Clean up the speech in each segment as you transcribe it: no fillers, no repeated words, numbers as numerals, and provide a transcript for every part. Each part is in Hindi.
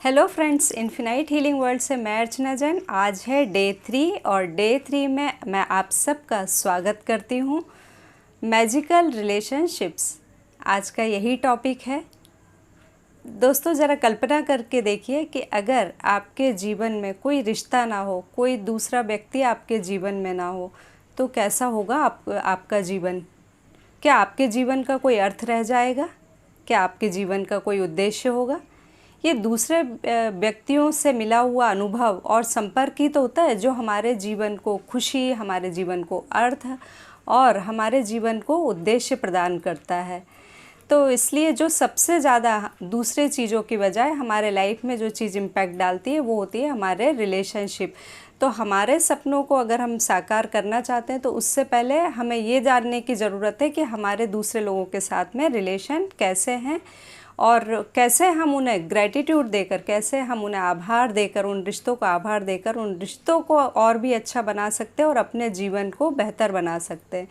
Hello friends, infinite healing world से मैं अर्चना जैन। आज है डे 3 और डे 3 में मैं आप सबका स्वागत करती हूँ। मैजिकल रिलेशनशिप्स आज का यही टॉपिक है। दोस्तों, ज़रा कल्पना करके देखिए कि अगर आपके जीवन में कोई रिश्ता ना हो, कोई दूसरा व्यक्ति आपके जीवन में ना हो, तो कैसा होगा आपका जीवन। क्या आपके जीवन का कोई अर्थ रह जाएगा? क्या आपके जीवन का कोई उद्देश्य होगा? ये दूसरे व्यक्तियों से मिला हुआ अनुभव और संपर्क ही तो होता है जो हमारे जीवन को खुशी, हमारे जीवन को अर्थ और हमारे जीवन को उद्देश्य प्रदान करता है। तो इसलिए जो सबसे ज़्यादा दूसरे चीज़ों की बजाय हमारे लाइफ में जो चीज़ इम्पैक्ट डालती है वो होती है हमारे रिलेशनशिप। तो हमारे सपनों को अगर हम साकार करना चाहते हैं तो उससे पहले हमें ये जानने की ज़रूरत है कि हमारे दूसरे लोगों के साथ में रिलेशन कैसे हैं और कैसे हम उन्हें ग्रैटिट्यूड देकर, कैसे हम उन्हें आभार देकर, उन रिश्तों को आभार देकर उन रिश्तों को और भी अच्छा बना सकते हैं और अपने जीवन को बेहतर बना सकते हैं।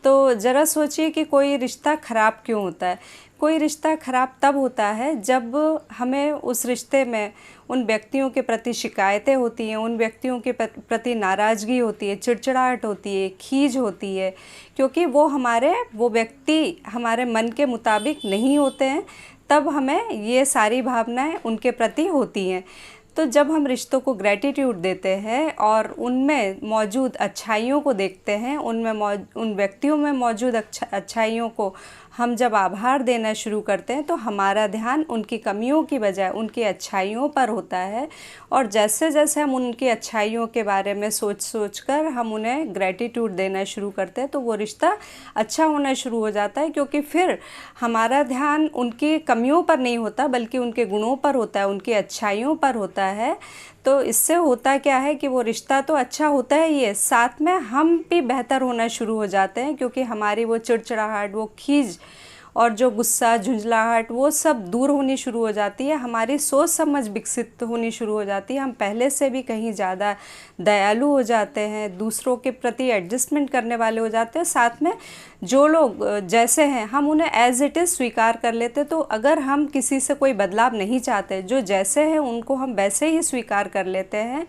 तो ज़रा सोचिए कि कोई रिश्ता ख़राब क्यों होता है। कोई रिश्ता ख़राब तब होता है जब हमें उस रिश्ते में उन व्यक्तियों के प्रति शिकायतें होती हैं, उन व्यक्तियों के प्रति नाराज़गी होती है, चिड़चिड़ाहट होती है, खीज होती है, क्योंकि वो व्यक्ति हमारे मन के मुताबिक नहीं होते हैं। तब हमें ये सारी भावनाएं उनके प्रति होती हैं। तो जब हम रिश्तों को ग्रैटिट्यूड देते हैं और उनमें मौजूद अच्छाइयों को देखते हैं, उन व्यक्तियों में मौजूद अच्छाइयों को हम जब आभार देना शुरू करते हैं तो हमारा ध्यान उनकी कमियों की बजाय उनकी अच्छाइयों पर होता है। और जैसे जैसे हम उनकी अच्छाइयों के बारे में सोच कर हम उन्हें ग्रैटिट्यूड देना शुरू करते हैं तो वो रिश्ता अच्छा होना शुरू हो जाता है, क्योंकि फिर हमारा ध्यान उनकी कमियों पर नहीं होता बल्कि उनके गुणों पर होता है, उनकी अच्छाइयों पर होता है। तो इससे होता क्या है कि वो रिश्ता तो अच्छा होता है, ये साथ में हम भी बेहतर होना शुरू हो जाते हैं, क्योंकि हमारी वो चिड़चिड़ाहट, वो खीज और जो गुस्सा, झुंझलाहट, वो सब दूर होनी शुरू हो जाती है। हमारी सोच समझ विकसित होनी शुरू हो जाती है। हम पहले से भी कहीं ज़्यादा दयालु हो जाते हैं, दूसरों के प्रति एडजस्टमेंट करने वाले हो जाते हैं। साथ में जो लोग जैसे हैं हम उन्हें एज़ इट इज़ स्वीकार कर लेते। तो अगर हम किसी से कोई बदलाव नहीं चाहते, जो जैसे हैं उनको हम वैसे ही स्वीकार कर लेते हैं,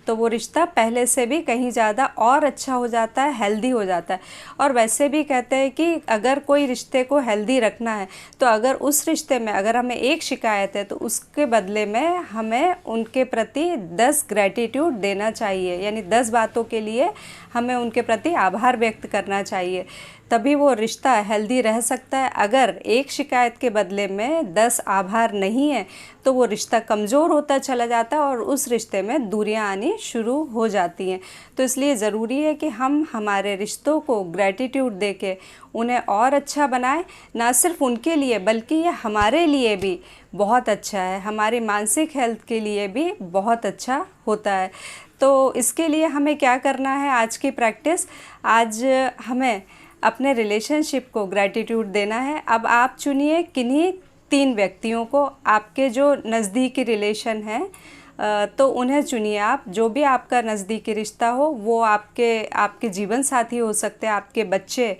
तो वो रिश्ता पहले से भी कहीं ज़्यादा और अच्छा हो जाता है, हेल्दी हो जाता है। और वैसे भी कहते हैं कि अगर कोई रिश्ते को हेल्दी रखना है तो अगर उस रिश्ते में अगर हमें एक शिकायत है तो उसके बदले में हमें उनके प्रति 10 ग्रैटिट्यूड देना चाहिए, यानी 10 बातों के लिए हमें उनके प्रति आभार व्यक्त करना चाहिए, तभी वो रिश्ता हेल्दी रह सकता है। अगर एक शिकायत के बदले में 10 आभार नहीं है तो वो रिश्ता कमज़ोर होता चला जाता है और उस रिश्ते में दूरियां आनी शुरू हो जाती हैं। तो इसलिए ज़रूरी है कि हम हमारे रिश्तों को ग्रैटिट्यूड देके उन्हें और अच्छा बनाएं। ना सिर्फ उनके लिए बल्कि ये हमारे लिए भी बहुत अच्छा है, हमारी मानसिक हेल्थ के लिए भी बहुत अच्छा होता है। तो इसके लिए हमें क्या करना है, आज की प्रैक्टिस, आज हमें अपने रिलेशनशिप को ग्रैटिट्यूड देना है। अब आप चुनिए किन्हीं 3 व्यक्तियों को, आपके जो नज़दीकी रिलेशन हैं तो उन्हें चुनिए आप। जो भी आपका नज़दीकी रिश्ता हो, वो आपके जीवन साथी हो सकते हैं, आपके बच्चे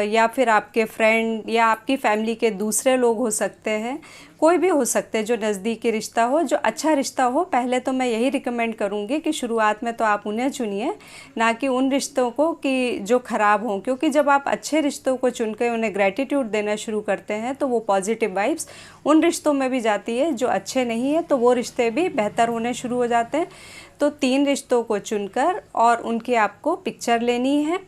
या फिर आपके फ्रेंड या आपकी फैमिली के दूसरे लोग हो सकते हैं, कोई भी हो सकते हैं जो नज़दीकी रिश्ता हो, जो अच्छा रिश्ता हो। पहले तो मैं यही रिकमेंड करूँगी कि शुरुआत में तो आप उन्हें चुनिए, ना कि उन रिश्तों को कि जो ख़राब हों, क्योंकि जब आप अच्छे रिश्तों को चुनकर उन्हें ग्रैटिट्यूड देना शुरू करते हैं तो वो पॉजिटिव वाइब्स उन रिश्तों में भी जाती है जो अच्छे नहीं है, तो वो रिश्ते भी बेहतर होने शुरू हो जाते हैं। तो 3 रिश्तों को चुनकर और उनकी आपको पिक्चर लेनी है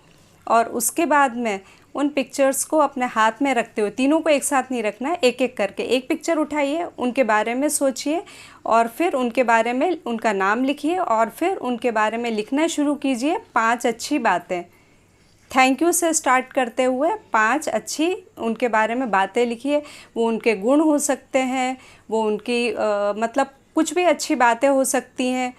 और उसके बाद में उन पिक्चर्स को अपने हाथ में रखते हुए, तीनों को एक साथ नहीं रखना है, एक एक करके एक पिक्चर उठाइए, उनके बारे में सोचिए और फिर उनके बारे में उनका नाम लिखिए और फिर उनके बारे में लिखना शुरू कीजिए 5 अच्छी बातें। थैंक यू से स्टार्ट करते हुए 5 अच्छी उनके बारे में बातें लिखिए। वो उनके गुण हो सकते हैं, वो उनकी मतलब कुछ भी अच्छी बातें हो सकती हैं,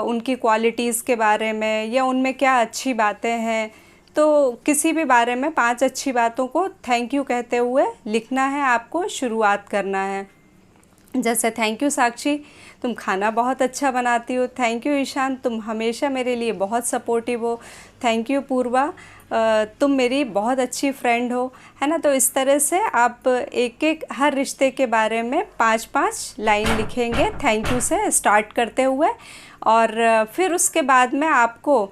उनकी क्वालिटीज़ के बारे में या उनमें क्या अच्छी बातें हैं। तो किसी भी बारे में 5 अच्छी बातों को थैंक यू कहते हुए लिखना है, आपको शुरुआत करना है। जैसे थैंक यू साक्षी, तुम खाना बहुत अच्छा बनाती हो। थैंक यू ईशान, तुम हमेशा मेरे लिए बहुत सपोर्टिव हो। थैंक यू पूर्वा, तुम मेरी बहुत अच्छी फ्रेंड हो, है ना। तो इस तरह से आप एक एक हर रिश्ते के बारे में 5-5 लाइन लिखेंगे थैंक यू से स्टार्ट करते हुए। और फिर उसके बाद में आपको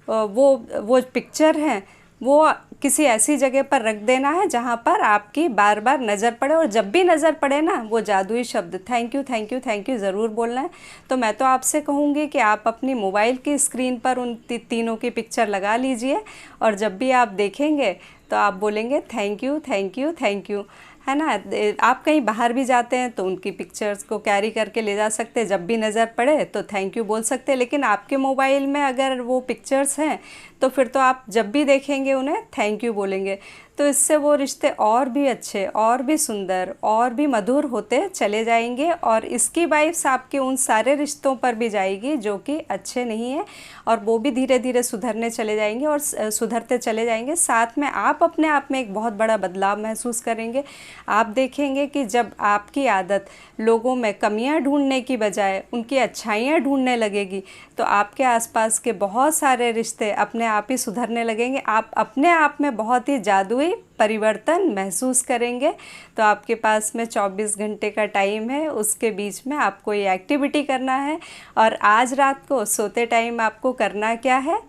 वो पिक्चर है वो किसी ऐसी जगह पर रख देना है जहाँ पर आपकी बार बार नज़र पड़े, और जब भी नज़र पड़े ना वो जादुई शब्द thank you thank you thank you ज़रूर बोलना है। तो मैं तो आपसे कहूँगी कि आप अपनी मोबाइल की स्क्रीन पर उन तीनों की पिक्चर लगा लीजिए, और जब भी आप देखेंगे तो आप बोलेंगे thank you thank you thank you, है ना। आप कहीं बाहर भी जाते हैं तो उनकी पिक्चर्स को कैरी करके ले जा सकते हैं, जब भी नज़र पड़े तो थैंक यू बोल सकते हैं। लेकिन आपके मोबाइल में अगर वो पिक्चर्स हैं तो फिर तो आप जब भी देखेंगे उन्हें थैंक यू बोलेंगे। तो इससे वो रिश्ते और भी अच्छे, और भी सुंदर, और भी मधुर होते चले जाएंगे, और इसकी वाइब्स आपके उन सारे रिश्तों पर भी जाएगी जो कि अच्छे नहीं हैं, और वो भी धीरे धीरे सुधरने चले जाएंगे और सुधरते चले जाएंगे। साथ में आप अपने आप में एक बहुत बड़ा बदलाव महसूस करेंगे। आप देखेंगे कि जब आपकी आदत लोगों में कमियां ढूंढने की बजाय उनकी अच्छाइयां ढूंढने लगेगी तो आपके आसपास के बहुत सारे रिश्ते अपने आप ही सुधरने लगेंगे। आप अपने आप में बहुत ही जादुई परिवर्तन महसूस करेंगे। तो आपके पास में 24 घंटे का टाइम है, उसके बीच में आपको ये एक्टिविटी करना है। और आज रात को सोते टाइम आपको करना क्या है,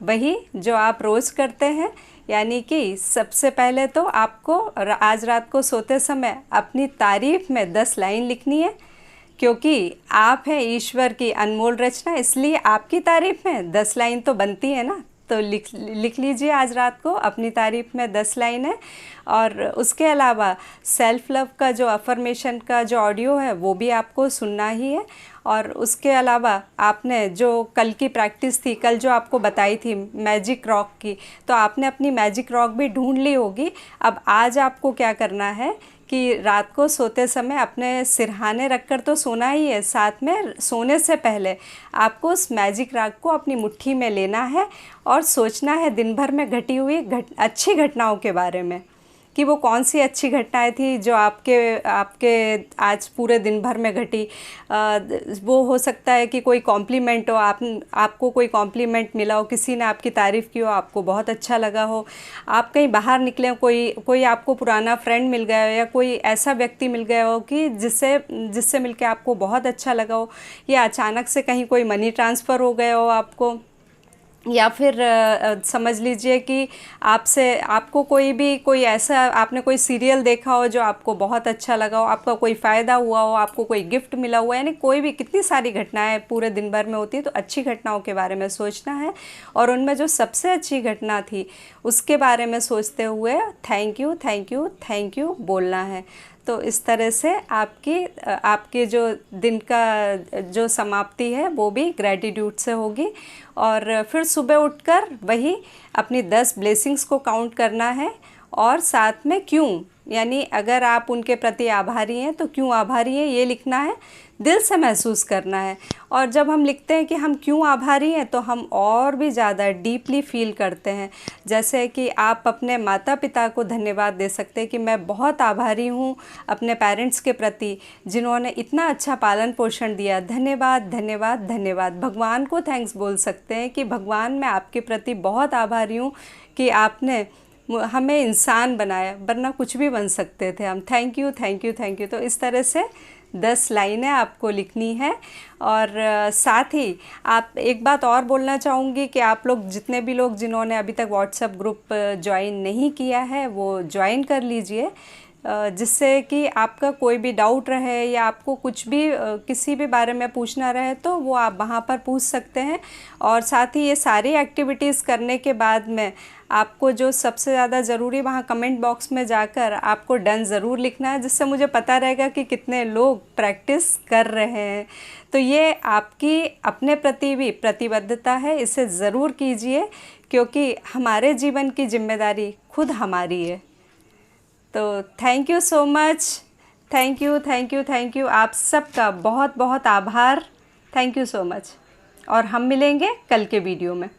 वही जो आप रोज़ करते हैं, यानी कि सबसे पहले तो आपको आज रात को सोते समय अपनी तारीफ़ में 10 लाइन लिखनी है, क्योंकि आप हैं ईश्वर की अनमोल रचना, इसलिए आपकी तारीफ़ में 10 लाइन तो बनती है ना। तो लिख लीजिए आज रात को अपनी तारीफ़ में 10 लाइन है। और उसके अलावा सेल्फ़ लव का जो अफर्मेशन का जो ऑडियो है वो भी आपको सुनना ही है। और उसके अलावा आपने जो कल की प्रैक्टिस थी, कल जो आपको बताई थी मैजिक रॉक की, तो आपने अपनी मैजिक रॉक भी ढूंढ ली होगी। अब आज आपको क्या करना है कि रात को सोते समय अपने सिरहाने रखकर तो सोना ही है, साथ में सोने से पहले आपको उस मैजिक रॉक को अपनी मुट्ठी में लेना है और सोचना है दिन भर में घटी हुई अच्छी घटनाओं के बारे में, कि वो कौन सी अच्छी घटनाएं थी जो आपके आज पूरे दिन भर में घटी। वो हो सकता है कि कोई कॉम्प्लीमेंट हो, आपको कोई कॉम्प्लीमेंट मिला हो, किसी ने आपकी तारीफ़ की हो, आपको बहुत अच्छा लगा हो। आप कहीं बाहर निकले हो, कोई आपको पुराना फ्रेंड मिल गया हो, या कोई ऐसा व्यक्ति मिल गया हो कि जिससे मिलके आपको बहुत अच्छा लगा हो, या अचानक से कहीं कोई मनी ट्रांसफ़र हो गया हो आपको, या फिर समझ लीजिए कि आपको कोई ऐसा आपने कोई सीरियल देखा हो जो आपको बहुत अच्छा लगा हो, आपका कोई फ़ायदा हुआ हो, आपको कोई गिफ्ट मिला हुआ है, यानी कोई भी, कितनी सारी घटनाएं पूरे दिन भर में होती है। तो अच्छी घटनाओं के बारे में सोचना है, और उनमें जो सबसे अच्छी घटना थी उसके बारे में सोचते हुए thank you thank you thank you बोलना है। तो इस तरह से आपके जो दिन का जो समाप्ति है वो भी ग्रैटिट्यूड से होगी। और फिर सुबह उठकर वही अपनी 10 ब्लेसिंग्स को काउंट करना है, और साथ में क्यों, यानी अगर आप उनके प्रति आभारी हैं तो क्यों आभारी हैं ये लिखना है, दिल से महसूस करना है। और जब हम लिखते हैं कि हम क्यों आभारी हैं तो हम और भी ज़्यादा डीपली फील करते हैं। जैसे कि आप अपने माता पिता को धन्यवाद दे सकते हैं कि मैं बहुत आभारी हूँ अपने पेरेंट्स के प्रति जिन्होंने इतना अच्छा पालन पोषण दिया, धन्यवाद धन्यवाद धन्यवाद। भगवान को थैंक्स बोल सकते हैं कि भगवान मैं आपके प्रति बहुत आभारी हूँ कि आपने हमें इंसान बनाया, वरना कुछ भी बन सकते थे हम। Thank you thank you thank you. तो इस तरह से 10 लाइनें आपको लिखनी है। और साथ ही आप एक बात और बोलना चाहूँगी कि आप लोग जितने भी लोग जिन्होंने अभी तक व्हाट्सएप ग्रुप ज्वाइन नहीं किया है वो ज्वाइन कर लीजिए, जिससे कि आपका कोई भी डाउट रहे या आपको कुछ भी किसी भी बारे में पूछना रहे तो वो आप वहाँ पर पूछ सकते हैं। और साथ ही ये सारी एक्टिविटीज़ करने के बाद में आपको जो सबसे ज़्यादा ज़रूरी, वहाँ कमेंट बॉक्स में जाकर आपको डन ज़रूर लिखना है, जिससे मुझे पता रहेगा कि कितने लोग प्रैक्टिस कर रहे हैं। तो ये आपकी अपने प्रति भी प्रतिबद्धता है, इसे ज़रूर कीजिए, क्योंकि हमारे जीवन की जिम्मेदारी खुद हमारी है। तो thank you so much, thank you thank you thank you. आप सबका बहुत बहुत आभार, थैंक यू सो मच। और हम मिलेंगे कल के वीडियो में।